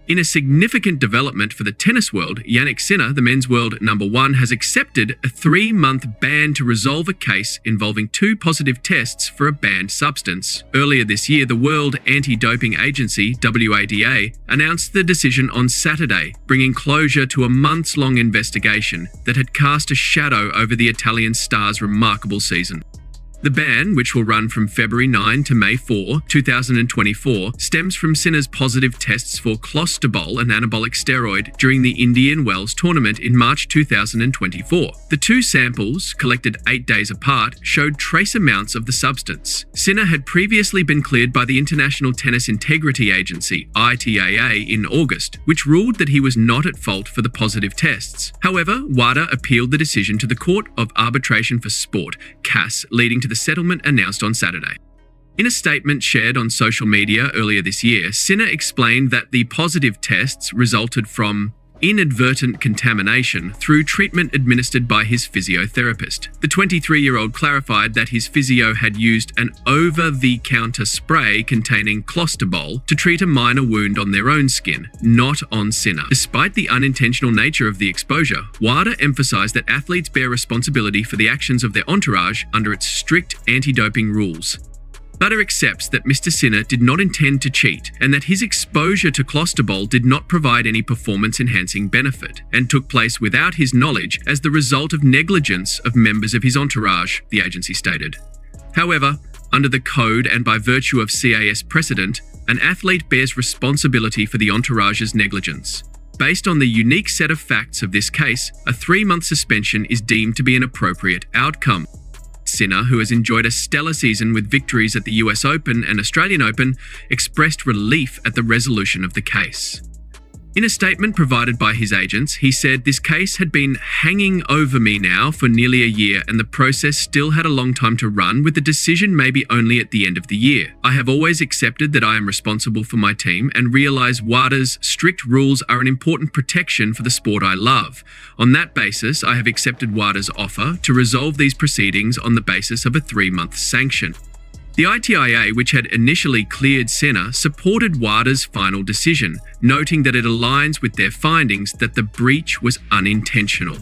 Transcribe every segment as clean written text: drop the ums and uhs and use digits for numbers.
In a significant development for the tennis world, Jannik Sinner, the men's world number one, has accepted a 3-month ban to resolve a case involving 2 positive tests for a banned substance. Earlier this year, the World Anti-Doping Agency, WADA, announced the decision on Saturday, bringing closure to a months-long investigation that had cast a shadow over the Italian star's remarkable season. The ban, which will run from February 9 to May 4, 2024, stems from Sinner's positive tests for clostebol, an anabolic steroid, during the Indian Wells tournament in March 2024. The 2 samples, collected 8 days apart, showed trace amounts of the substance. Sinner had previously been cleared by the International Tennis Integrity Agency, ITAA, in August, which ruled that he was not at fault for the positive tests. However, WADA appealed the decision to the Court of Arbitration for Sport, CAS, leading to the settlement announced on Saturday. In a statement shared on social media earlier this year, Sinner explained that the positive tests resulted from inadvertent contamination through treatment administered by his physiotherapist. The 23-year-old clarified that his physio had used an over-the-counter spray containing clostebol to treat a minor wound on their own skin, not on Sinner. Despite the unintentional nature of the exposure, WADA emphasized that athletes bear responsibility for the actions of their entourage under its strict anti-doping rules. WADA accepts that Mr. Sinner did not intend to cheat and that his exposure to clostebol did not provide any performance-enhancing benefit and took place without his knowledge as the result of negligence of members of his entourage, the agency stated. However, under the code and by virtue of CAS precedent, an athlete bears responsibility for the entourage's negligence. Based on the unique set of facts of this case, a 3-month suspension is deemed to be an appropriate outcome. Sinner, who has enjoyed a stellar season with victories at the US Open and Australian Open, expressed relief at the resolution of the case. In a statement provided by his agents, he said, "This case had been hanging over me now for nearly a year and the process still had a long time to run, with the decision maybe only at the end of the year. I have always accepted that I am responsible for my team and realize WADA's strict rules are an important protection for the sport I love. On that basis, I have accepted WADA's offer to resolve these proceedings on the basis of a 3-month sanction." The ITIA, which had initially cleared Sinner, supported WADA's final decision, noting that it aligns with their findings that the breach was unintentional.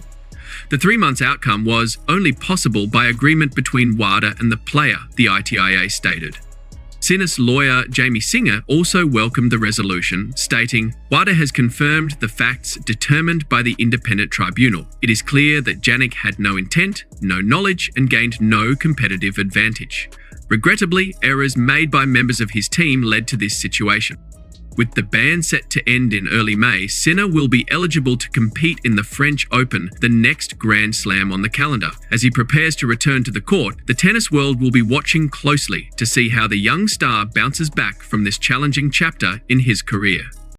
The 3-month outcome was only possible by agreement between WADA and the player, the ITIA stated. Sinner's lawyer, Jamie Singer, also welcomed the resolution, stating, "WADA has confirmed the facts determined by the independent tribunal. It is clear that Jannik had no intent, no knowledge, and gained no competitive advantage. Regrettably, errors made by members of his team led to this situation." With the ban set to end in early May, Sinner will be eligible to compete in the French Open, the next Grand Slam on the calendar. As he prepares to return to the court, the tennis world will be watching closely to see how the young star bounces back from this challenging chapter in his career.